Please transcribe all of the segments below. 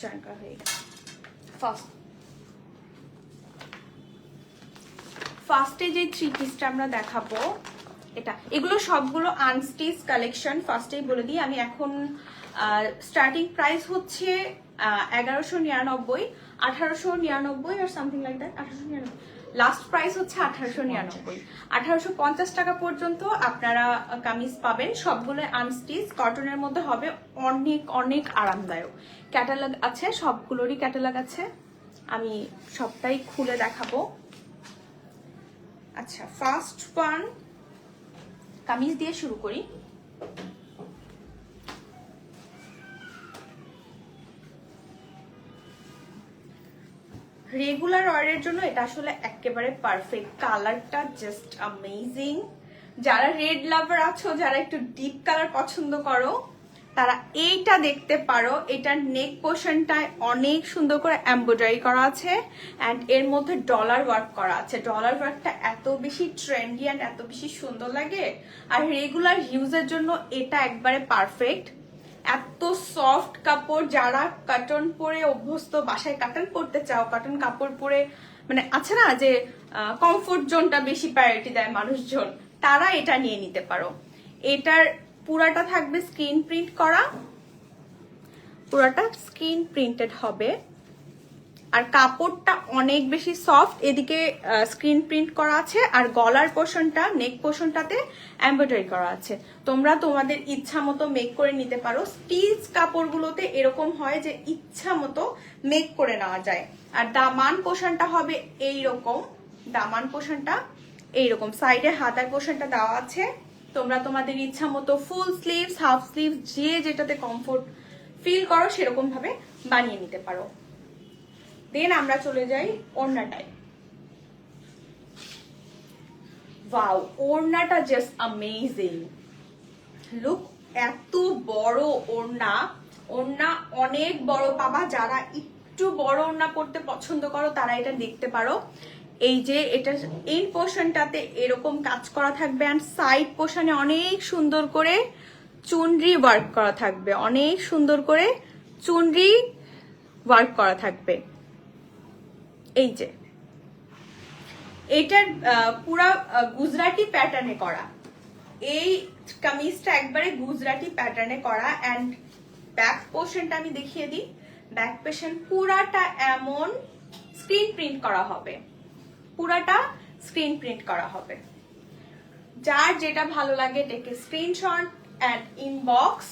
Join করা হয়ে গেছে। ফার্স্টে যে 3 পিসটা আমরা দেখাবো এটা, এগুলো সবগুলো আনস্টিচ কালেকশন। ফার্স্টেই বলে দিই আমি, এখন স্টার্টিং প্রাইস হচ্ছে 1199, 1899 আর something like that. 1899 last price হচ্ছে 1899। 1850 টাকা পর্যন্ত আপনারা কামিজ পাবেন। সবগুলো আনস্টিচ কটনের মধ্যে হবে, অনেক অনেক আরামদায়ক। ক্যাটালগ আছে, সবগুলোরই ক্যাটালগ আছে, আমি সবটাই খুলে দেখাবো। আচ্ছা, ফার্স্ট ওয়ান কামিজ দিয়ে শুরু করি। রেগুলার ওয়ারের জন্য এটা আসলে একেবারে পারফেক্ট। কালারটা জাস্ট অ্যামেজিং। যারা রেড লাভার আছো, যারা একটু ডিপ কালার পছন্দ করো, তারা এইটা দেখতে পারো। এটার নেক পোর্শনটায় অনেক সুন্দর করে এমব্রয়ডারি করা আছে অ্যান্ড এর মধ্যে ডলার ওয়ার্ক করা আছে। ডলার ওয়ার্কটা এত বেশি ট্রেন্ডি অ্যান্ড এত বেশি সুন্দর লাগে। আর রেগুলার ইউজের জন্য এটা একবারে পারফেক্ট। এত সফট কাপড়, যারা কটন পরে অভ্যস্ত, বাসায় কটন পরতে চাও, কটন কাপড় পরে মানে আছে না যে কমফোর্ট জোনটা বেশি প্রায়োরিটি দেয় মানুষজন, তারা এটা নিয়ে নিতে পারো। এটার পুরাটা থাকবে স্ক্রিন প্রিন্ট করা, পুরাটা স্ক্রিন প্রিন্টেড হবে। আর কাপড়টা অনেক বেশি সফট, এদিকে স্ক্রিন প্রিন্ট করা আছে আর গলার পোর্শনটা, নেক পোর্শনটাতে এমব্রয়ডারি করা আছে। তোমরা তোমাদের ইচ্ছা মতো মেক করে নিতে পারো। স্টিচ কাপড়গুলোতে এরকম হয় যে ইচ্ছা মতো মেক করে নেওয়া যায়। আর দামান পোর্শনটা হবে এইরকম, দামান পোর্শনটা এইরকম, সাইডে হাতার পোর্শনটা দেওয়া আছে। তোমরা তোমাদের ইচ্ছা মতো ফুল স্লিভস, হাফ স্লিভস, যে যেটাতে কমফোর্ট ফিল করো সেরকম ভাবে বানিয়ে নিতে পারো। দেন আমরা চলে যাই ওড়নাটায়। ওয়াও, ওড়নাটা জাস্ট অ্যামেজিং। লুক, এত বড় ওড়না, ওড়না অনেক বড় পাবা। যারা একটু বড় ওড়না পড়তে পছন্দ করো তারা এটা দেখতে পারো। এই যে এটা এই পোর্শনটাতে এরকম কাজ করা থাকবে এন্ড সাইড পোর্শনে অনেক সুন্দর করে চুনরি ওয়ার্ক করা থাকবে, অনেক সুন্দর করে চুনরি ওয়ার্ক করা থাকবে। এই যে এটার পুরা গুজরাটি প্যাটার্নে করা, এই কামিজটা একবারে গুজরাটি প্যাটার্নে করা। এন্ড ব্যাক পোর্শনটা আমি দেখিয়ে দিই। ব্যাক পোর্শন পুরাটা এমন স্ক্রিন প্রিন্ট করা হবে, পুরাটা স্ক্রিন প্রিন্ট করা হবে। যার যেটা ভালো লাগে টেকে স্ক্রিনশট এন্ড ইনবক্স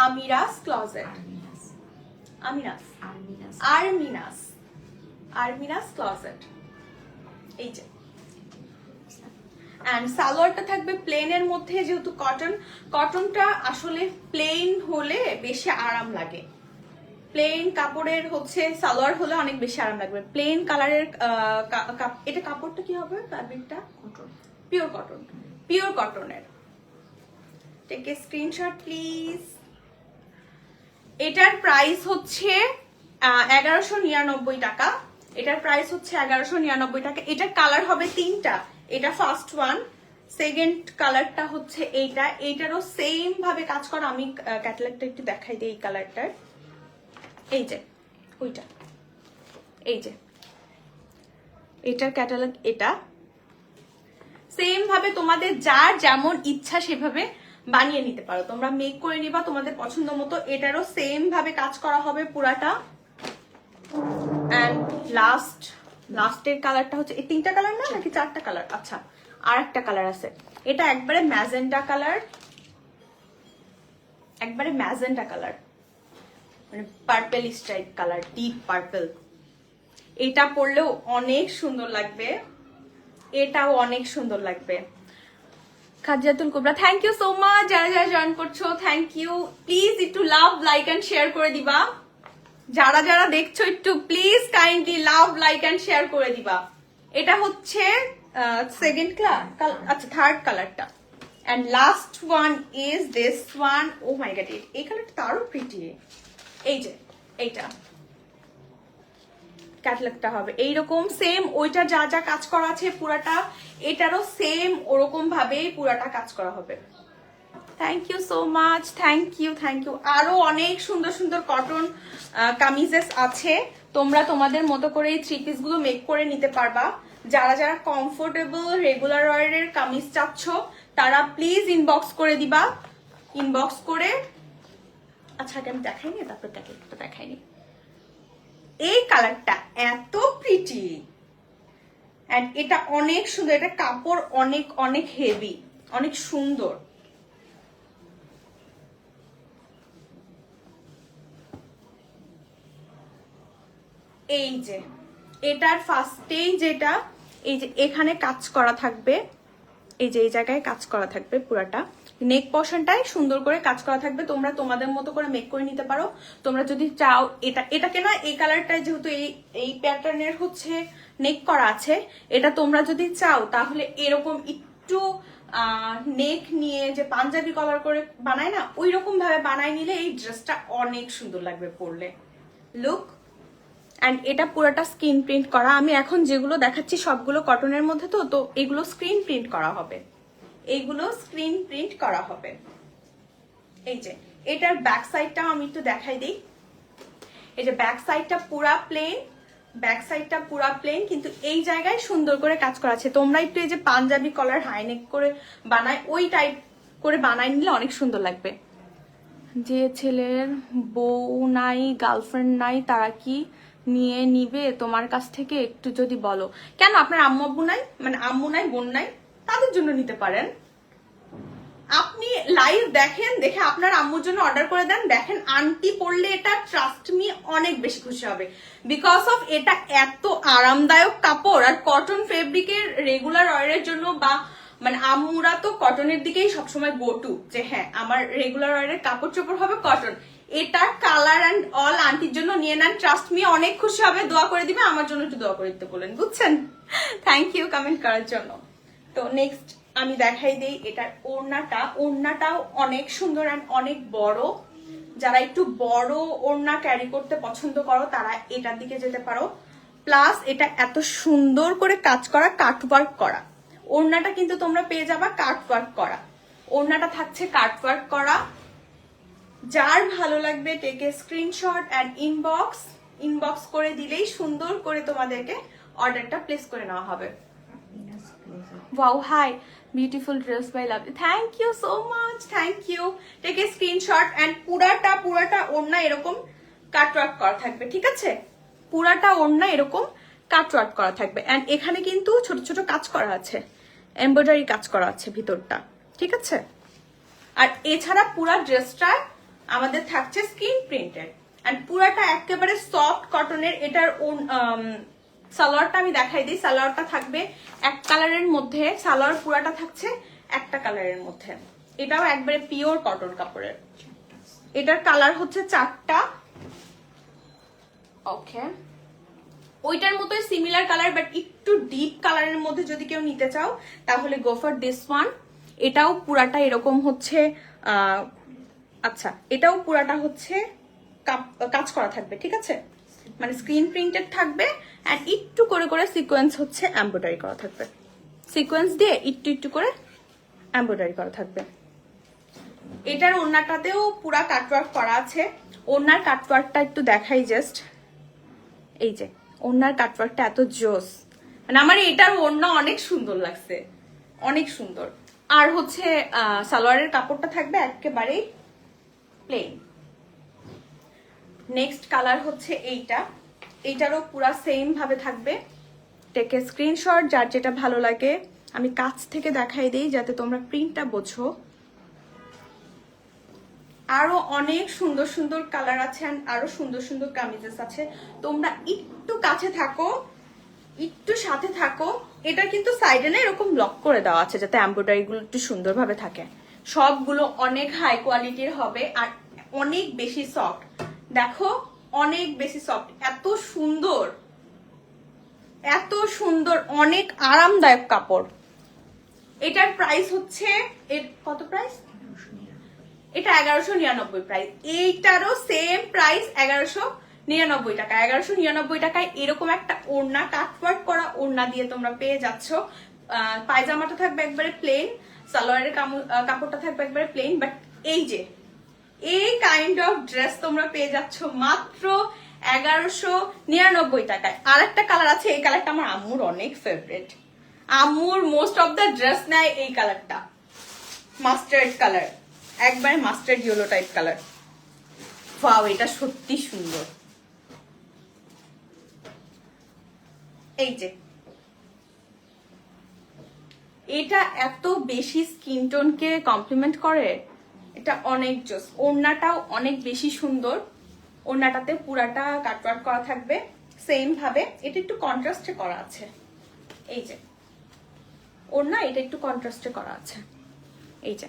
আমিরাস ক্লোজেট, আরমিনাস ক্লোজেট। এই যে এন্ড সালোয়ারটা থাকবে প্লেনের মধ্যে, যেহেতু কটনটা আসলে প্লেন হলে বেশি আরাম লাগে। প্লেন কাপড়ের হচ্ছে সালোয়ার হলে অনেক বেশি আরাম লাগবে। প্লেন কালারের এটা কাপড়টা কি হবে? ফ্যাব্রিকটা পিওর কটনের। Take a screenshot please. এটার প্রাইস হচ্ছে 1199 টাকা। এটার প্রাইস হচ্ছে 1199 টাকা। এটার কালার হবে 3টা। এটা ফার্স্ট ওয়ান, সেকেন্ড কালারটা হচ্ছে এইটা। এইটারও সেম ভাবে কাজ করা। আমি ক্যাটালগটা একটু দেখাই দিই। এই কালারটার এই যে ওইটা, এই যে এটার ক্যাটালগ, এটা সেম ভাবে তোমাদের যার যেমন ইচ্ছা সেভাবে বানিয়ে নিতে পারো। তোমরা মেক করে নিবা তোমাদের পছন্দ মতো। এটারও সেম ভাবে কাজ করা হবে পুরাটা। এন্ড লাস্টের কালারটা হচ্ছে, এই 3টা কালার না নাকি 4টা কালার? আচ্ছা, আর একটা কালার আছে। এটা একবারে ম্যাজেন্টা কালার, একবারে ম্যাজেন্টা কালার, মানে purple stripe colour, deep purple. এটা পরলেও অনেক সুন্দর লাগবে, এটাও অনেক সুন্দর লাগবে। খাদিজাতুল কুবরা, থ্যাংক ইউ সো মাচ। যারা যারা জয়েন করছো থ্যাংক ইউ। প্লিজ একটু লাভ, লাইক এন্ড শেয়ার করে দিবা। যারা যারা দেখছো একটু please kindly love, like and share করে দিবা। এটা হচ্ছে সেকেন্ড কালার, আচ্ছা থার্ড কালারটা। And last one is this one. Oh my god, এই কালারটা তো আরো প্রিটি। এই যে এইটা ক্যাটালগটা হবে এইরকম সেম। ওইটা যা যা কাজ করা আছে পুরাটা, এটারও সেম ওরকম ভাবে পুরাটা কাজ করা হবে। Thank you so much, thank you. আরো অনেক সুন্দর সুন্দর কটন কামিজেস আছে, তোমরা তোমাদের মতো করে এই থ্রি পিস গুলো মেক করে নিতে পারবা। যারা যারা কমফোর্টেবল রেগুলার ওয়ারের কামিজ চাচ্ছ তারা প্লিজ ইনবক্স করে দিবা, ইনবক্স করে। আচ্ছা আগে আমি দেখাইনি, তারপর দেখাইনি। এই কালারটা এত প্রিটি এন্ড এটা অনেক সুন্দর, এটা কাপড় অনেক অনেক হেভি, অনেক সুন্দর। এই যে এটার ফার্স্টেই যেটা, এই যে এখানে কাজ করা থাকবে, এই যে এই জায়গায় কাজ করা থাকবে পুরাটা, নেক পোর্শনটাই সুন্দর করে কাজ করা থাকবে। তোমরা তোমাদের মতো করে মেক করে নিতে পারো। তোমরা যদি চাও এটাকে না, এই কালারটাই যেহেতু এই প্যাটার্নের হচ্ছে নেক করা আছে, এটা তোমরা যদি চাও তাহলে এরকম একটু নেক নিয়ে যে পাঞ্জাবি কলার করে বানায় না, ওই রকম ভাবে বানাই নিলে এই ড্রেসটা অনেক সুন্দর লাগবে পরলে। লুক, অ্যান্ড এটা পুরোটা স্ক্রিন প্রিন্ট করা। আমি এখন যেগুলো দেখাচ্ছি সবগুলো কটনের মধ্যে, তো এগুলো স্ক্রিন প্রিন্ট করা হবে, এইগুলো স্ক্রিন প্রিন্ট করা হবে। এই যে এটার ব্যাক সাইডটাও আমি একটু দেখাই দিই। এই যে ব্যাক সাইডটা পুরা প্লেন, ব্যাক সাইডটা পুরা প্লেন, কিন্তু এই জায়গায় সুন্দর করে কাজ করা আছে। তোমরা একটু এই যে পাঞ্জাবি কলার হাইনেক করে বানায়, ওই টাইপ করে বানাই নিলে অনেক সুন্দর লাগবে। যে ছেলের বউ নাই, গার্লফ্রেন্ড নাই, তারা কি নিয়ে নিবে তোমার কাছ থেকে? একটু যদি বলো। কেন, আপনার আম্মু আব্বু নাই, মানে আম্মু নাই, বোন নাই, তাদের জন্য নিতে পারেন। আপনি লাইভ দেখেন, দেখে আপনার আম্মুর জন্য অর্ডার করে দেন, দেখেন আন্টি পড়লে এটা ট্রাস্ট মি অনেক বেশি খুশি হবে। বিকজ অফ এটা এত আরামদায়ক কাপড়, আর কটন ফেব্রিকের রেগুলার ওয়ারের জন্য, বা মানে আম্মুরা তো কটনের দিকেই সবসময় গো টু, যে হ্যাঁ আমার রেগুলার ওয়ারের কাপড় চোপড় হবে কটন। এটা কালার অ্যান্ড অল আন্টির জন্য নিয়ে নেন, ট্রাস্ট মি অনেক খুশি হবে, দোয়া করে দিবে। আমার জন্য একটু দোয়া করে দিতে বলেন, বুঝছেন? থ্যাংক ইউ কমেন্ট করার জন্য। তো নেক্সট আমি দেখাই দিই এটার ওড়নাটাও অনেক সুন্দর অ্যান্ড অনেক বড়। যারা একটু বড় ওড়না ক্যারি করতে পছন্দ করো তারা এটার দিকে যেতে পারো। প্লাস এটা এত সুন্দর করে কাজ করা, কাটওয়ার্ক করা। ওড়নাটা কিন্তু তোমরা পেয়ে যাবা কাটওয়ার্ক করা, ওড়নাটা থাকছে কাটওয়ার্ক করা। যার ভালো লাগবে take a screenshot and inbox করে দিলেই সুন্দর করে তোমাদেরকে অর্ডারটা প্লেস করে নেওয়া হবে। Wow, hi, beautiful dress by love, thank you so much, thank you. Take a screenshot and পুরাটা ওড়না এরকম কাটওয়ার্ক করা থাকবে, ঠিক আছে? পুরাটা ওড়না এরকম কাটওয়ার্ক করা থাকবে, অ্যান্ড এখানে কিন্তু ছোট ছোট কাজ করা আছে, এমব্রয়ডারি কাজ করা আছে ভিতরটা, ঠিক আছে? আর এছাড়া পুরা ড্রেসটা আমাদের থাকছে স্ক্রিন প্রিন্টেড, অ্যান্ড পুরাটা একেবারে সফট কটনের। এটার সালোয়ারটা আমি দেখাই দিই। সালোয়ারটা থাকবে এক কালারের মধ্যে, সালোয়ার পুরাটা থাকছে একটা কালারের মধ্যে। এটাও একবারে পিওর কটন কাপড়ের। এটার কালার হচ্ছে 4টা। ওকে, ওইটার মতোই সিমিলার কালার, বাট একটু ডিপ কালারের মধ্যে যদি কেউ নিতে চাও তাহলে গো ফর দিস ওয়ান। এটাও পুরাটা এরকম হচ্ছে, আচ্ছা এটাও পুরাটা হচ্ছে কাজ করা থাকবে, ঠিক আছে? মানে স্ক্রিন প্রিন্টেড থাকবে, এন্ড একটু করে করে সিকোয়েন্স হচ্ছে এমব্রয়ডারি করা থাকবে, সিকোয়েন্স দিয়ে একটু করে এমব্রয়ডারি করা থাকবে। এটার ওড়নাটাতেও পুরা কাটওয়ার্ক করা আছে। ওড়নার কাটওয়ার্কটা একটু দেখাই জাস্ট। এই যে ওড়নার কাটওয়ার্কটা এত জোস, মানে আমার এটার ওড়না অনেক সুন্দর লাগছে, অনেক সুন্দর। আর হচ্ছে সালোয়ারের কাপড়টা থাকবে একেবারেই প্লেন। নেক্সট কালার হচ্ছে এইটারও পুরা সেম ভাবে থাকবে। টেক এ স্ক্রিনশট, যার যেটা ভালো লাগে। আমি কাছ থেকে দেখাই দিই যাতে তোমরা প্রিন্টটা বোঝো। আরো অনেক সুন্দর সুন্দর কালার আছে, আরো সুন্দর সুন্দর কামিজেস আছে। তোমরা একটু কাছে থাকো, একটু সাথে থাকো। এটা কিন্তু সাইডে না এরকম ব্লক করে দেওয়া আছে যাতে এমব্রয়ডারি গুলো একটু সুন্দরভাবে থাকে। সবগুলো অনেক হাই কোয়ালিটির হবে আর অনেক বেশি সফট। দেখো অনেক বেশি সফট, এত সুন্দর, এত সুন্দর, অনেক আরামদায়ক কাপড়। এটার প্রাইস হচ্ছে, কত প্রাইস? এটা 1199 প্রাইস। এইটারও সেম প্রাইস 1199 টাকা। 1199 টাকায় এরকম একটা ওড়না, কাটওয়ার্ক করা ওড়না দিয়ে তোমরা পেয়ে যাচ্ছ। পায়জামাটা থাকবে একবারে প্লেন, সালোয়ারের কাপড়টা থাকবে একবারে প্লেন, বাট এই যে এই কাইন্ড অফ ড্রেস তোমরা পেয়ে যাচ্ছ মাত্র 1199 টাকায়। আর একটা কালার আছে, এই কালারটা আমার আম্মুর অনেক ফেভারিট, আম্মুর মোস্ট অফ দ্য ড্রেস নেয় এই কালারটা, মাস্টার্ড কালার, একবারে mustard yellow type colour. Wow, এটা সত্যি সুন্দর। এই যে এটা এত বেশি স্কিন টোনকে কমপ্লিমেন্ট করে, এটা অনেক জোস। ওড়নাটাও অনেক বেশি সুন্দর, ওড়নাটাতে পুরাটা কাটওয়ার্ক করা থাকবে সেম ভাবে। এটা একটু কন্ট্রাস্টে করা আছে, এই যে ওড়না এটা একটু কন্ট্রাস্টে করা আছে, এই যে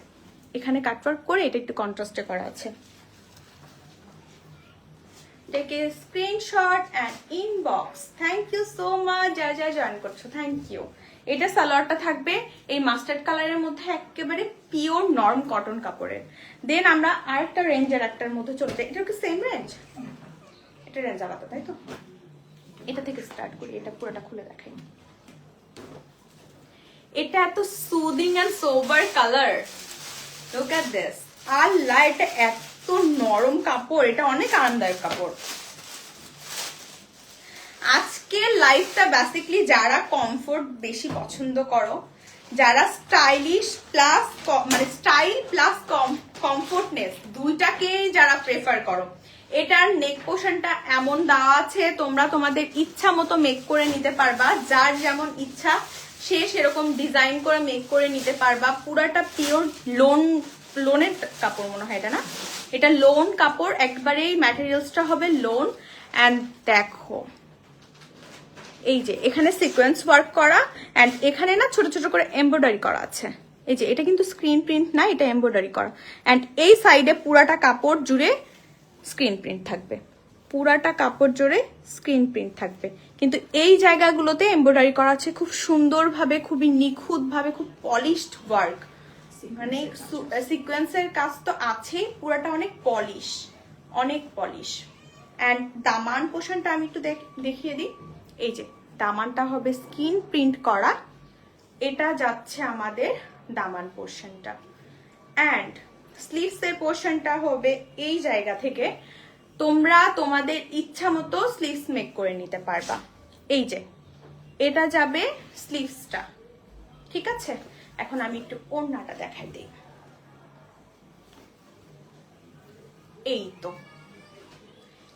এখানে কাটওয়ার্ক করে এটা একটু কন্ট্রাস্টে করা আছে। Take a screenshot and inbox. Thank you so much যারা যারা জয়েন করছো, থ্যাংক ইউ। এটা সালোয়ারটা থাকবে এই মাস্টার্ড কালারের মধ্যে, একেবারে পিওর নরম কটন কাপড়ের। দেন আমরা আরেকটা রেঞ্জের একটার মধ্যে চলে যাই। এটা কি সেম রেঞ্জ? এটা রেঞ্জ আলাদা, তাই তো? এটা থেকে স্টার্ট করি, এটা পুরোটা খুলে দেখাই। এটা এত soothing and sober colour, look at this. আল্লাহ, এটা এত নরম কাপড়, এটা অনেক আরামদায়ক কাপড়। আজকের লাইফটা বেসিক্যালি যারা কমফোর্ট বেশি পছন্দ করো, যারা স্টাইলিশ প্লাস মানে স্টাইল প্লাস কমফোর্টনেস দুইটাকেই যারা প্রেফার করো, এটার নেক পোর্শনটা এমন দেওয়া আছে তোমরা তোমাদের ইচ্ছা মতো মেক করে নিতে পারবা, যার যেমন ইচ্ছা সে সেরকম ডিজাইন করে মেক করে নিতে পারবা। পুরাটা পিওর লোনের কাপড় মনে হয় এটা, না? এটা লোন কাপড়, একবারেই ম্যাটেরিয়ালসটা হবে লোন। অ্যান্ড দেখো এই যে এখানে সিকোয়েন্স ওয়ার্ক করা, অ্যান্ড এখানে না ছোট ছোট করে এমব্রয়ডারি করা আছে। এই যে এটা কিন্তু স্ক্রিন প্রিন্ট না, এটা এমব্রয়ডারি করা। অ্যান্ড এই সাইডে পুরাটা কাপড় জুড়ে স্ক্রিন প্রিন্ট থাকবে, পুরাটা কাপড় জুড়ে স্ক্রিন প্রিন্ট থাকবে, কিন্তু এই জায়গাগুলোতে এমব্রয়ডারি করা আছে খুব সুন্দরভাবে, খুবই নিখুঁত ভাবে, খুব পলিশড ওয়ার্ক। মানে সিকোয়েন্সের কাজ তো আছেই, পুরাটা অনেক পলিশ, অনেক পলিশ। অ্যান্ড দামান পোর্শনটা আমি একটু দেখিয়ে দিই। এই যে দামানটা হবে স্ক্রিন প্রিন্ট করা, এটা যাচ্ছে আমাদের দামান পোর্শনটা। অ্যান্ড স্লিভসের পোর্শনটা হবে এই জায়গা থেকে, তোমরা তোমাদের ইচ্ছা মতো স্লিভস মেক করে নিতে পারবা। এই যে এটা যাবে স্লিভসটা, ঠিক আছে? এখন আমি একটু ওড়নাটা দেখাই দিই। এই তো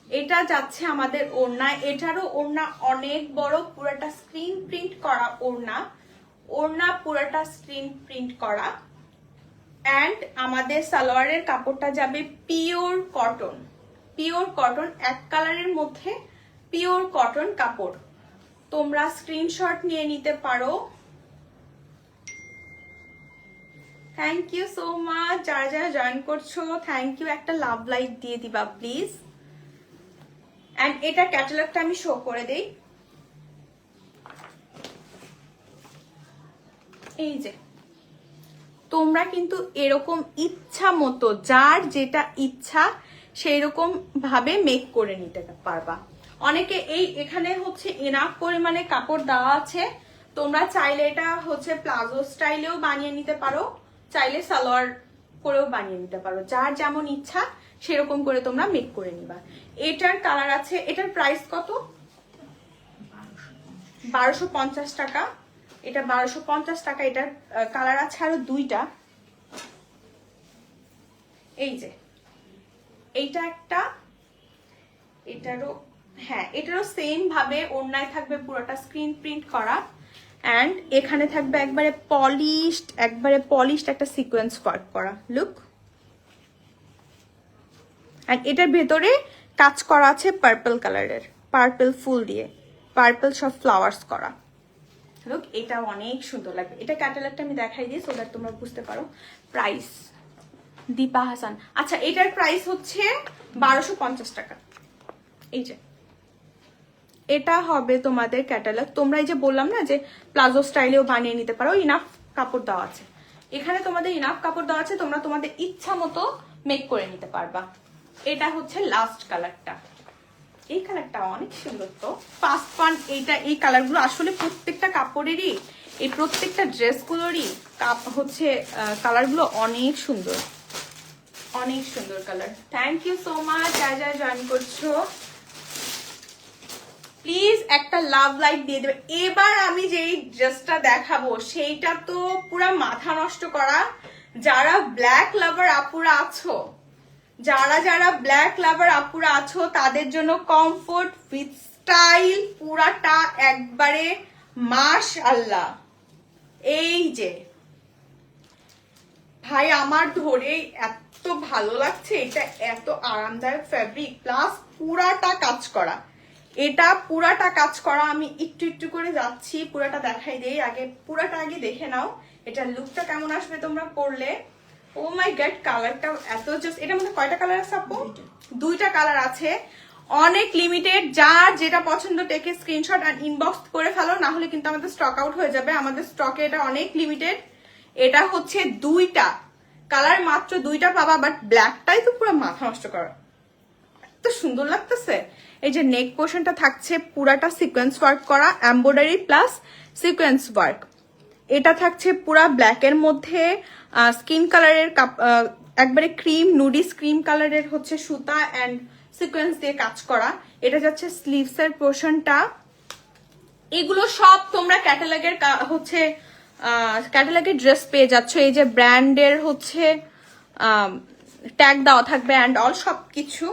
এটা যাচ্ছে আমাদের ওড়না, এটারও ওড়না অনেক বড়, পুরাটা স্ক্রিন প্রিন্ট করা ওড়না, ওড়না পুরাটা স্ক্রিন প্রিন্ট করা। অ্যান্ড আমাদের সালোয়ারের কাপড়টা যাবে পিওর কটন, পিওর কটন, এক কালারের মধ্যে পিওর কটন কাপড়। তোমরা স্ক্রিনশট নিয়ে নিতে পারো। থ্যাংক ইউ সো মাচ যারা যারা জয়েন করছো, থ্যাংক ইউ। একটা লাভ লাইক দিয়ে দিবা প্লিজ। অ্যান্ড এটা ক্যাটালগটা আমি শো করে দেই। এই যে তোমরা কিন্তু এরকম ইচ্ছা মতো যার যেটা ইচ্ছা সেই রকম ভাবে মেক করে নিতে পারবা। অনেকে এখানে হচ্ছে এনাফ পরিমাণে কাপড় দেওয়া আছে, তোমরা চাইলে এটা হচ্ছে প্লাজো স্টাইলেও বানিয়ে নিতে পারো, চাইলে সালোয়ার করেও বানিয়ে নিতে পারো, যার যেমন ইচ্ছা সেরকম করে তোমরা মেক করে নিবা। এটার কালার আছে, এটার প্রাইস কত? 1250 টাকা। এটা 1250 টাকা। এটার কালার আছে আরো দুইটা। এই যে এইটা একটা, এটারও, হ্যাঁ এটারও সেম ভাবে ওড়নায় থাকবে পুরোটা স্ক্রিন প্রিন্ট করা, অ্যান্ড এখানে থাকবে একবারে পলিশড একটা সিকোয়েন্স ওয়ার্ক করা লুক। অ্যান্ড এটার ভেতরে কাজ করা আছে পার্পল কালারের, পার্পল ফুল দিয়ে, পার্পল সব ফ্লাওয়ার্স করা লুক। এটা অনেক সুন্দর লাগবে। এটা ক্যাটালগটা আমি দেখাই দিই সো দ্যাট তোমরা বুঝতে পারো। প্রাইস দীপা হাসান, আচ্ছা এটার প্রাইস হচ্ছে 1250 টাকা। এই যে এটা হবে তোমাদের ক্যাটালগ। তোমরা এই যে বললাম না যে প্লাজো স্টাইলেও বানিয়ে নিতে পারো, ইনাফ কাপড় দেওয়া আছে এখানে, তোমাদের ইনাফ কাপড় দেওয়া আছে, তোমরা তোমাদের ইচ্ছা মতো মেক করে নিতে পারবা। এটা হচ্ছে লাস্ট কালারটা, এই কালারটা অনেক সুন্দর। তো ফার্স্ট ওয়ান এইটা, এই কালারগুলো আসলে প্রত্যেকটা কাপড়েরই এই প্রত্যেকটা ড্রেসগুলোরই হচ্ছে কালারগুলো অনেক সুন্দর, অনেক সুন্দর colour. Thank you so much যারা যারা জয়েন করছো, প্লিজ একটা লাভ লাইক দিয়ে দেবে। এবার আমি যেই ড্রেসটা দেখাবো সেইটা তো পুরা মাথা নষ্ট করা। যারা ব্ল্যাক লাভার আপুরা আছো, যারা যারা ব্ল্যাক লাভার আপুরা আছো তাদের জন্য কমফোর্ট উইথ স্টাইল পুরাটা একবারে মাশআল্লাহ। এই যে ভাই আমার ধরে এত ভালো লাগছে, এটা এত আরামদায়ক ফ্যাব্রিক, প্লাস পুরাটা কাজ করা, এটা পুরাটা কাজ করা। আমি একটু একটু করে যাচ্ছি, পুরাটা দেখাই দেই। আগে পুরাটা আগে দেখে নাও এটা লুকটা কেমন আসবে তোমরা পরলে। ও মাই গড, কালারটা এত জাস্ট। এটার মধ্যে কয়টা কালার আছে আপু? দুইটা কালার আছে, অনেক লিমিটেড। যার যেটা পছন্দ টেকে স্ক্রিনশট আর ইনবক্স করে ফেলো, না হলে কিন্তু আমাদের স্টক আউট হয়ে যাবে। আমাদের স্টকে এটা অনেক লিমিটেড। এটা হচ্ছে দুইটা কালার, মাত্র দুইটা পাবা, বাট ব্ল্যাকটাই তো পুরো মাথা নষ্ট করা, এত সুন্দর লাগতেছে। এই যে নেক পোর্শনটা থাকছে পুরাটা সিকোয়েন্স ওয়ার্ক করা, এমব্রয়ডারি প্লাস সিকোয়েন্স ওয়ার্ক। এটা থাকছে পুরা ব্ল্যাকের মধ্যে স্কিন কালারের একবারে ক্রিম নুডিস ক্রিম কালারের হচ্ছে সুতা অ্যান্ড সিকোয়েন্স দিয়ে কাজ করা। এটা যাচ্ছে স্লিভস এর পোর্শনটা। এগুলো সব তোমরা ক্যাটালগের হচ্ছে ক্যাটালগের ড্রেস পেয়ে যাচ্ছ। এই যে ব্র্যান্ডের হচ্ছে ট্যাগ দেওয়া থাকবে অ্যান্ড অল সবকিছু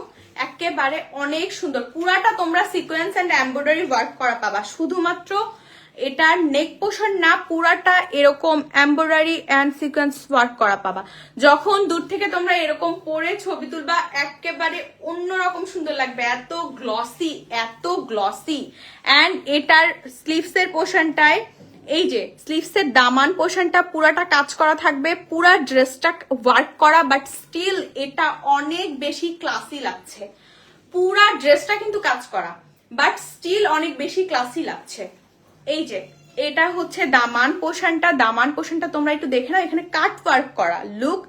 একেবারে অনেক সুন্দর। পুরাটা তোমরা সিকোয়েন্স অ্যান্ড এমব্রয়ডারি ওয়ার্ক করা পাবা। শুধুমাত্র এটার নেক পোর্শন না, পুরাটা এরকম এমব্রয়ডারি অ্যান্ড সিকোয়েন্স ওয়ার্ক করা পাবা। যখন দূর থেকে তোমরা এরকম পরে ছবি তুলবা একেবারে অন্যরকম সুন্দর লাগবে, এত গ্লসি, এত গ্লসি। অ্যান্ড এটার স্লিভস এর পোর্শনটায় এই যে স্লিভস এর দামান পোর্শনটা পুরাটা কাজ করা থাকবে, পুরা ড্রেসটা ওয়ার্ক করা, বাট স্টিল এটা অনেক বেশি ক্লাসি লাগছে। পুরা ড্রেসটা কিন্তু কাজ করা, বাট স্টিল অনেক বেশি ক্লাসি লাগছে। এই যে এটা হচ্ছে দামান পোর্শনটা, দামান পোর্শনটা তোমরা একটু দেখে নাও, এখানে কাট ওয়ার্ক করা। লুক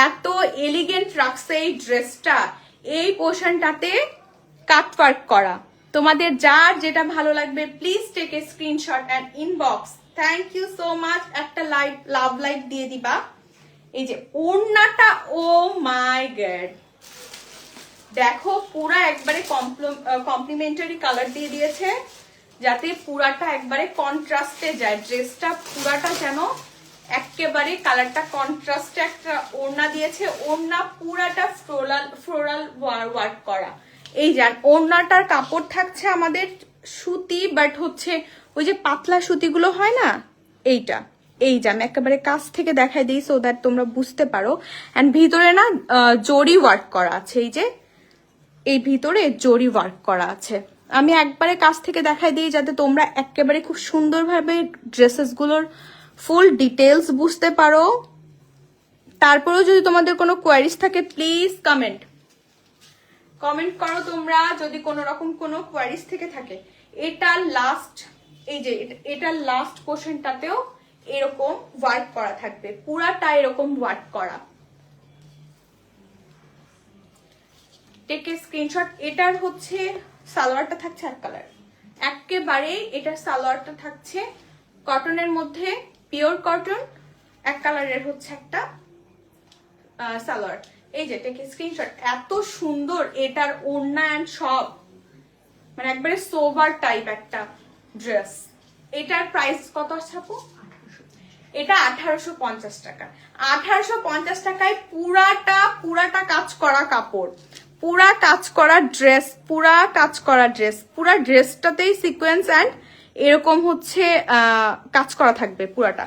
এত এলিগেন্ট রাখছে এই ড্রেসটা, এই পোর্শনটাতে কাট ওয়ার্ক করা। তোমাদের যার যেটা ভালো লাগবে please take a screenshot and inbox. Thank you so much, একটা লাভ লাইক দিয়ে দিবা। এই যে ওড়নাটা, ও মাই গড, দেখো পুরা একবারে কমপ্লিমেন্টারি কালার দিয়ে দিয়েছে, যাতে পুরাটা একবারে কন্ট্রাস্টে যায় ড্রেসটা। পুরাটা যেন একেবারে কালারটা কন্ট্রাস্টে একটা ওড়না দিয়েছে। ওড়না পুরাটা ফ্লোরাল ওয়ার্ক করা। এই যান ওড়নাটার কাপড় থাকছে আমাদের সুতি, বাট হচ্ছে ওই যে পাতলা সুতিগুলো হয় না, এইটা। এই যে আমি একেবারে কাছ থেকে দেখাই দিই সো দ্যাট তোমরা বুঝতে পারো। অ্যান্ড ভিতরে না জরি ওয়ার্ক করা আছে, এই যে এই ভিতরে জরি ওয়ার্ক করা আছে। আমি একবারে কাছ থেকে দেখাই দিই যাতে তোমরা একেবারে খুব সুন্দরভাবে ড্রেসেসগুলোর ফুল ডিটেলস বুঝতে পারো। তারপরেও যদি তোমাদের কোনো কোয়ারিজ থাকে প্লিজ কমেন্ট করো তোমরা, যদি কোনো রকম কোনো কোয়ারিজ থেকে থাকে। এটা লাস্ট, এই যে এটার লাস্ট পোর্শনটাতেও এরকম ওয়ার্ক করা থাকবে, পুরাটা এরকম ওয়ার্ক করা। Take a screenshot. এটার হচ্ছে সালোয়ারটা থাকছে এক কালার, একেবারে এটার সালোয়ারটা থাকছে কটনের মধ্যে, পিওর কটন, এক কালারের হচ্ছে একটা সালোয়ার। এই যে টেক এ স্ক্রিনশট, এত সুন্দর এটার ওড়না অ্যান্ড সব, মানে একবারে সোভার টাইপ একটা ড্রেস। এটার প্রাইস কত আছে আপু? এটা 1850 টাকা। 1850 টাকায় পুরাটা কাজ করা কাপড়, পুরা কাজ করা ড্রেস, পুরা কাজ করা ড্রেস। পুরা ড্রেসটাতেই সিকোয়েন্স অ্যান্ড এরকম হচ্ছে কাজ করা থাকবে পুরাটা।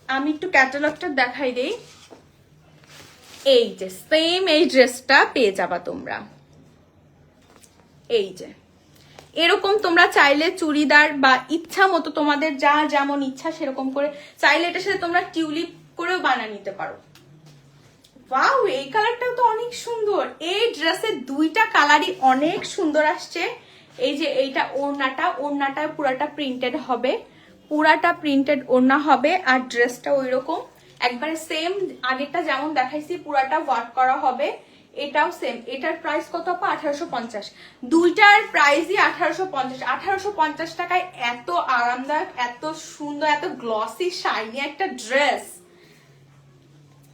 আমি একটু ক্যাটালগটা দেখাই দেই। এই যে সেম এই ড্রেসটা পেয়ে যাবা তোমরা। এই যে এরকম তোমরা চাইলে চুড়িদার বা ইচ্ছা মতো তোমাদের যা যেমন ইচ্ছা সেরকম করে চাইলে এটার সাথে তোমরা টিউলিপ করেও বানিয়ে নিতে পারো। ওয়াও, এই কালারটাও তো অনেক সুন্দর। এই ড্রেসের দুইটা কালারই অনেক সুন্দর আসছে। এই যে এইটা ওড়নাটা পুরাটা প্রিন্টেড হবে, পুরাটা প্রিন্টেড ওড়না হবে। আর ড্রেসটা ওইরকম একবারে সেম আগেরটা যেমন দেখাইছি পুরাটা ওয়ার্ক করা হবে। এটাও সেম, এটার প্রাইস কত আপা? 1850। দুইটার প্রাইসই 1850। 1850 টাকায় এত আরামদায়ক, এত সুন্দর, এত গ্লসি শাইনি একটা ড্রেস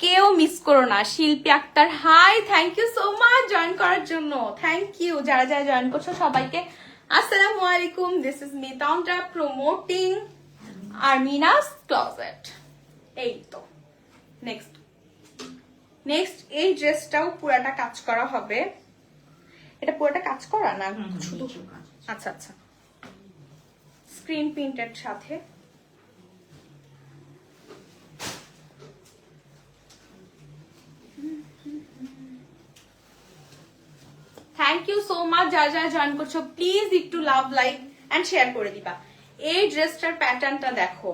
কেউ মিস করো না। Shilpi Akter, hi, thank you so much join করার জন্য, থ্যাংক ইউ। যারা যারা জয়েন করছো সবাইকে আসসালামু আলাইকুম। দিস ইজ মি তান্ত্রা প্রমোটিং আরমিনাস ক্লোজেট। এই তো নেক্সট এই ড্রেসটাও পুরাটা কাজ করা হবে। এটা পুরাটা কাজ করা না শুধু? আচ্ছা আচ্ছা, স্ক্রিন প্রিন্টের সাথে। থ্যাংক ইউ সো মাচ যারা যারা জয়েন করছো, প্লিজ একটু লাভ, লাইক এন্ড শেয়ার করে দিবা। এই ড্রেসটার প্যাটার্নটা দেখো,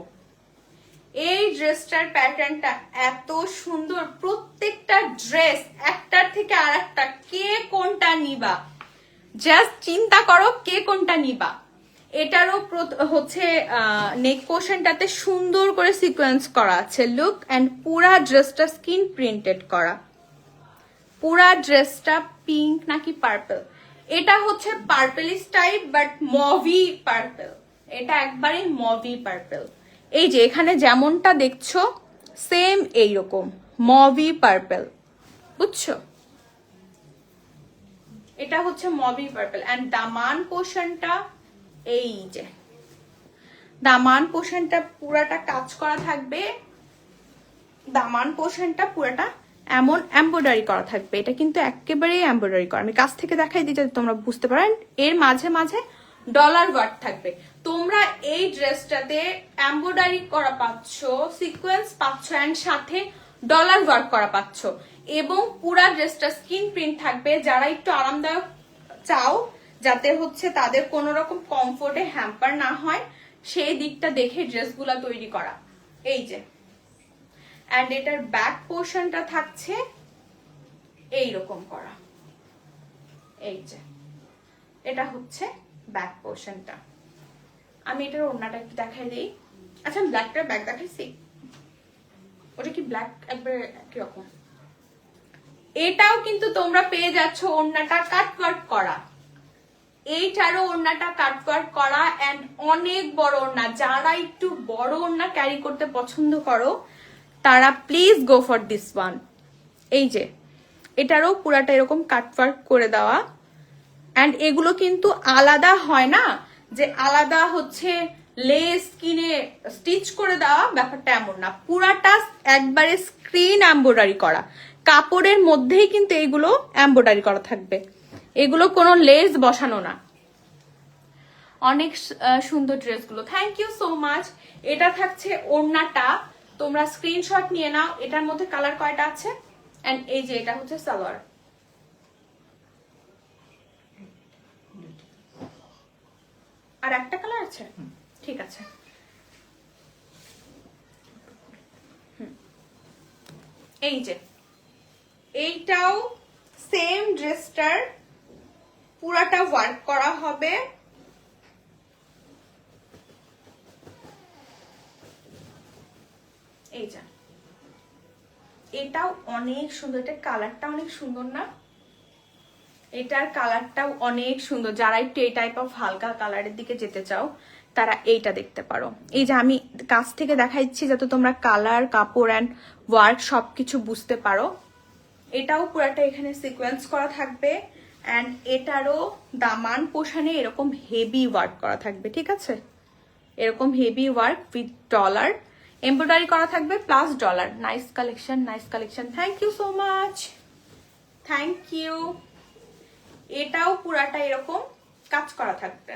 এই ড্রেসটার প্যাটার্নটা এত সুন্দর। প্রত্যেকটা ড্রেস একটার থেকে আর একটা, কে কোনটা নিবা জাস্ট চিন্তা করো, কে কোনটা নিবা। এটারও হচ্ছে নেক পোর্শনটাতে সুন্দর করে সিকোয়েন্স করা আছে, লুক। এন্ড পুরা ড্রেসটা স্কিন প্রিন্টেড করা, পুরা ড্রেসটা পিঙ্ক নাকি পার্পল, এটা হচ্ছে purplish type but mauve purple, এটা একবারে মভি পার্পল। এই যে এখানে যেমনটা দেখছো সেম এইরকম মভি পার্পল, বুঝছো? এটা হচ্ছে মভি পার্পল। এন্ড দামান পোর্শনটা, এই যে দামান পোর্শনটা পুরাটা কাজ করা থাকবে। দামান পোর্শনটা পুরাটা এমন এমব্রয়ডারি করা থাকবে, এটা কিন্তু একেবারেই এমব্রয়ডারি করা। আমি কাছ থেকে দেখাই দিই যাতে তোমরা বুঝতে পারো। এর মাঝে মাঝে ডলার ওয়ার্ক থাকবে। তোমরা এই ড্রেসটাতে এমব্রয়ডারি করা পাচ্ছ, সিকোয়েন্স পাচ্ছ, এন্ড সাথে ডলার ওয়ার্ক করা পাচ্ছ। এবং পুরা ড্রেসটা স্কিন প্রিন্ট থাকবে। যারা একটু আরামদায়ক চাও, যাতে হচ্ছে তাদের কোন রকম কমফোর্টে হ্যাম্পার না হয়, সেই দিকটা দেখে ড্রেসগুলা তৈরি করা। এই যে এন্ড এটার ব্যাক পোর্শনটা থাকছে এইরকম করা। এই যে এটা হচ্ছে ব্যাক পোর্শনটা। আমি এটার ওড়নাটা একটু দেখাই দিই। আচ্ছা, আমি ব্ল্যাকটার ব্যাক দেখাইছি, ওটা কি ব্ল্যাক একবার কিরকম। এটাও কিন্তু তোমরা পেয়ে যাচ্ছ ওড়নাটা কাটওয়ার্ক করা, এইটারও ওড়নাটা কাটওয়ার্ক করা এন্ড অনেক বড় ওড়না। যারা একটু বড় ওড়না ক্যারি করতে পছন্দ করো তারা please go for this one. এই যে এটারও পুরাটা এরকম কাটওয়ার্ক করে দেওয়া। এন্ড এগুলো কিন্তু আলাদা হয় না, যে আলাদা হচ্ছে লেস কিনে স্টিচ করে দেওয়া, ব্যাপারটা এমন না। পুরাটা একবারে স্ক্রিন এমব্রয়ডারি করা, কাপড়ের মধ্যেই কিন্তু এগুলো এমব্রয়ডারি করা থাকবে, এগুলো কোনো লেস বসানো না। অনেক সুন্দর ড্রেসগুলো, থ্যাংক ইউ সো মাচ। এটা থাকছে ওড়নাটা, তোমরা স্ক্রিনশট নিয়ে নাও। এটার মধ্যে কালার কয়টা আছে, এন্ড এই যে এটা হচ্ছে সালোয়ার। আর একটা কালার আছে, ঠিক আছে। এই যে এইটাও সেম ড্রেসটার পুরাটা ওয়ার্ক করা হবে। এই যে এটাও অনেক সুন্দর, এটা কালারটা অনেক সুন্দর না? এটার কালারটাও অনেক সুন্দর। যারা একটু এই টাইপ অফ হালকা কালারের দিকে যেতে চাও তারা এইটা দেখতে পারো। এই যে আমি কাছ থেকে দেখাচ্ছি যাতে তোমরা কালার, কাপড় এন্ড ওয়ার্ক সবকিছু বুঝতে পারো। এটাও পুরাটা এখানে সিকোয়েন্স করা থাকবে এন্ড এটারও দামান পোষণে এরকম হেভি ওয়ার্ক করা থাকবে, ঠিক আছে? এরকম heavy work with dollar embroidery করা থাকবে plus dollar. Nice collection, nice collection, thank you so much, thank you. এটাও পুরাটা এরকম কাজ করা থাকবে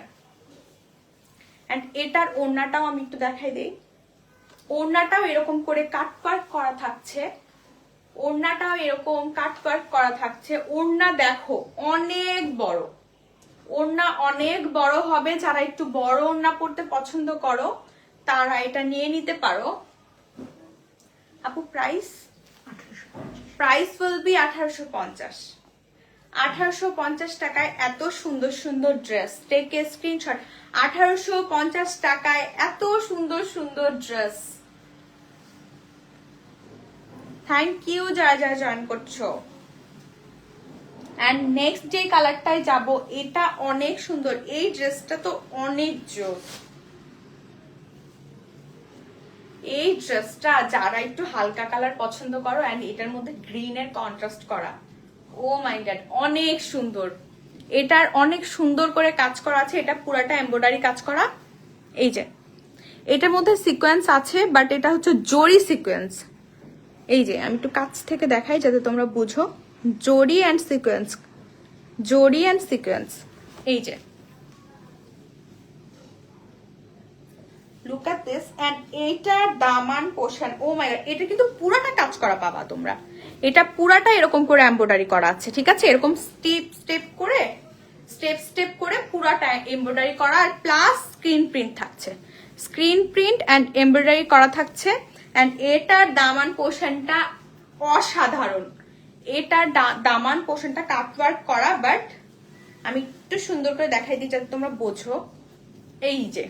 এন্ড এটার ওড়নাটাও আমি একটু দেখাই দিই। ওড়নাটাও এরকম করে কাটওয়ার্ক করা থাকছে, ওড়নাটাও এরকম কাটওয়ার্ক করা থাকছে। ওড়না দেখো অনেক বড়, ওড়না অনেক বড় হবে। যারা একটু বড় ওড়না পরতে পছন্দ করো তারা এটা নিয়ে নিতে পারো। আপু প্রাইস উইল বি 1850। 1850 টাকায় এত সুন্দর সুন্দর ড্রেস, টেক এ স্ক্রিনশট। 1850 টাকায় এত সুন্দর সুন্দর ড্রেস। থ্যাংক ইউ যারা যারা জয়েন করছো। অ্যান্ড নেক্সট যে কালারটায় যাব, এটা অনেক সুন্দর। এই ড্রেসটা তো অনেক জোর। এই ড্রেসটা যারা একটু হালকা কালার পছন্দ করো, অ্যান্ড এটার মধ্যে গ্রিনের কন্ট্রাস্ট করা, ও মাই গড অনেক সুন্দর। এটার অনেক সুন্দর করে কাজ করা আছে, এটা পুরাটা এমব্রয়ডারি কাজ করা। এই যে এটার মধ্যে সিকোয়েন্স আছে, বাট এটা হচ্ছে জরি সিকোয়েন্স। এই যে আমি একটু কাছ থেকে দেখাই যাতে তোমরা বুঝো, জরি অ্যান্ড সিকোয়েন্স, জরি অ্যান্ড সিকোয়েন্স। এই যে লুক এট দিস। এন্ড এইটার দামান পোর্শন, ও মাই গড, এটা কিন্তু পুরাটা কাজ করা পাবা তোমরা। এটা পুরাটা এরকম করে এমব্রয়ডারি করা আছে, ঠিক আছে? এরকম স্টেপ স্টেপ করে পুরাটা এমব্রয়ডারি করা, আর প্লাস স্ক্রিন প্রিন্ট থাকছে, স্ক্রিন প্রিন্ট অ্যান্ড এমব্রয়ডারি করা থাকছে। অ্যান্ড এটার দামান পোর্শনটা অসাধারণ। এটার দামান পোর্শনটা কাটওয়ার্ক করা, বাট আমি একটু সুন্দর করে দেখাই দিই যাতে তোমরা বোঝো। এই যে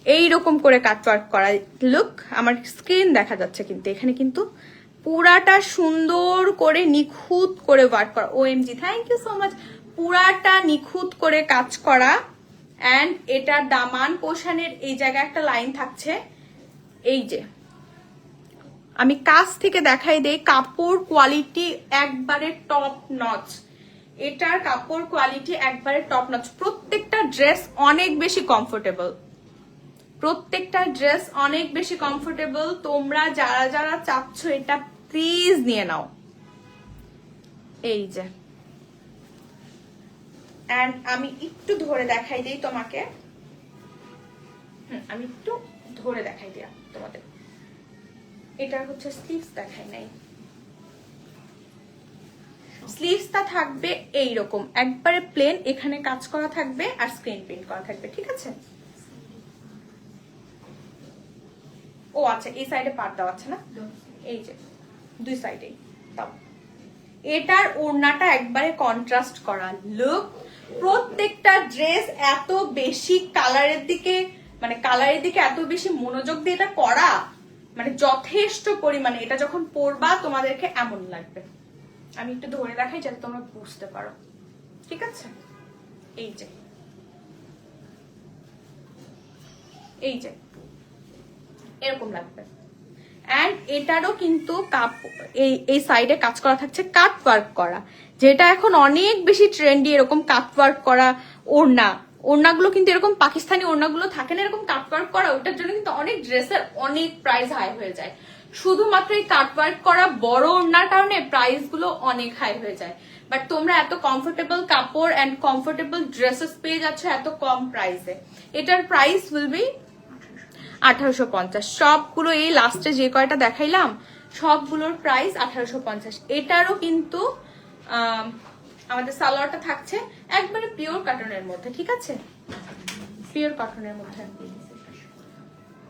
এইরকম করে কাটওয়ার্ক করা, লুক আমার স্ক্রিন দেখা যাচ্ছে কিন্তু এখানে কিন্তু পুরাটা সুন্দর করে নিখুঁত করে ওয়ার্ক করা। OMG, thank you so much. পুরাটা নিখুঁত করে কাজ করা। অ্যান্ড এটার দামান পোর্শনের এই জায়গায় একটা লাইন থাকছে। এই যে আমি কাছ থেকে দেখাই দেই, কাপড় কোয়ালিটি একবারে টপ নচ। এটার কাপড় কোয়ালিটি একবারে টপ নচ। প্রত্যেকটা ড্রেস অনেক বেশি কমফোর্টেবল, প্রত্যেকটা ড্রেস অনেক বেশি কমফোর্টেবল। তোমরা যারা যারা চাচ্ছ এটা প্লিজ নিয়ে নাও। এই যে এন্ড আমি একটু ধরে দেখাই দিই তোমাকে, আমি একটু ধরে দেখাই দিয়া তোমাদের। এটা হচ্ছে স্লিভস, দেখাই নাই। স্লিভসটা থাকবে এইরকম একবারে প্লেন, এখানে কাজ করা থাকবে আর স্ক্রিন প্রিন্ট করা থাকবে, ঠিক আছে? ও আচ্ছা, এই সাইডে পাট দেওয়া আছে না, এই যে দুই সাইডেই দাও। এটার ওড়নাটা একবারে কন্ট্রাস্ট করা। লুক, প্রত্যেকটা ড্রেস এত বেশি কালারের দিকে, মানে কালারের দিকে এত বেশি মনোযোগ দিয়ে এটা করা, মানে যথেষ্ট পরিমাণে। এটা যখন পরবা তোমাদেরকে এমন লাগবে। আমি একটু ধরে দেখাই যাতে তোমরা বুঝতে পারো, ঠিক আছে? এই যে এই যে এরকম লাগবে। অ্যান্ড এটারও কিন্তু এই সাইডে কাজ করা থাকছে, কাট ওয়ার্ক করা, যেটা এখন অনেক বেশি ট্রেন্ডি। এরকম কাট ওয়ার্ক করা ওড়নাগুলো কিন্তু এরকম পাকিস্তানি ওড়নাগুলো থাকে না, এরকম কাট ওয়ার্ক করা, ওটার জন্য কিন্তু অনেক ড্রেসের অনেক প্রাইস হাই হয়ে যায়। শুধুমাত্র এই কাট ওয়ার্ক করা বড় ওড়নার কারণে প্রাইস গুলো অনেক হাই হয়ে যায়। বাট তোমরা এত কমফোর্টেবল কাপড় অ্যান্ড কমফোর্টেবল ড্রেসেস পেয়ে যাচ্ছ এত কম প্রাইসে। এটার প্রাইস উইল বি 1850। সবগুলো এই লাস্টে যে কয়টা দেখাইলাম সবগুলোর প্রাইস 1850। এটারও কিন্তু আমাদের সালোয়ারটা থাকছে একবারে পিওর কটনের মধ্যে, ঠিক আছে? পিওর কটনের মধ্যে।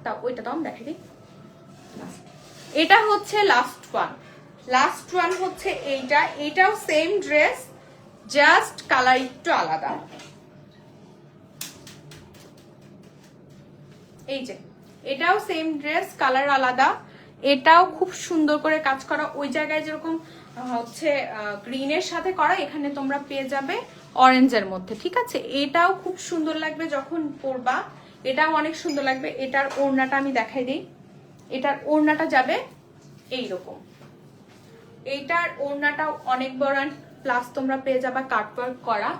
তাও ওইটা তো আমি দেখাই দিই। এটা হচ্ছে লাস্ট ওয়ান হচ্ছে এইটা। এটাও সেম ড্রেস, জাস্ট কালার একটু আলাদা। এই যে এটাও সেম ড্রেস, কালার আলাদা। এটাও খুব সুন্দর করে কাজ করা। ওই জায়গায় যেরকম হচ্ছে গ্রিনের সাথে করা, এখানে তোমরা পেয়ে যাবে অরেঞ্জের মধ্যে, ঠিক আছে? এটাও খুব সুন্দর লাগবে যখন পরবা, এটাও অনেক সুন্দর লাগবে। এটার ওড়নাটা আমি দেখাই দিই। এটার ওড়নাটা যাবে এইরকম। এইটার ওড়নাটাও অনেক বড়, প্লাস তোমরা পেয়ে যাবা কাটওয়ার্ক করা।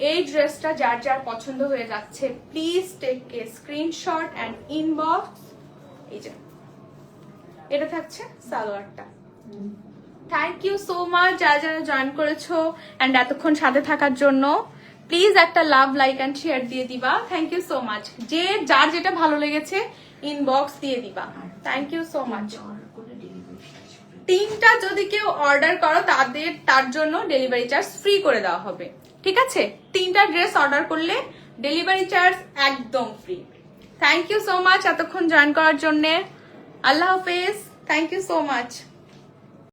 এই ড্রেসটা যার যার পছন্দ হয়ে যাচ্ছে please take a screenshot and inbox. এই যে এটা থাকছে সালোয়ারটা। থ্যাংক ইউ সো মাচ যারা যারা জয়েন করেছো অ্যান্ড এতক্ষণ সাথে থাকার জন্য। প্লিজ একটা লাভ, লাইক অ্যান্ড শেয়ার দিয়ে দিবা। Thank you so much. যে যার যেটা ভালো লেগেছে ইনবক্স দিয়ে দিবা। Thank you so much. 3টা যদি কেউ অর্ডার করো তার জন্য ডেলিভারি চার্জ ফ্রি করে দেওয়া হবে, ঠিক আছে? 3টা ড্রেস অর্ডার করলে ডেলিভারি চার্জ একদম free. Thank you so much এতক্ষণ জয়েন করার জন্য। আল্লাহ হাফেজ। Thank you so much.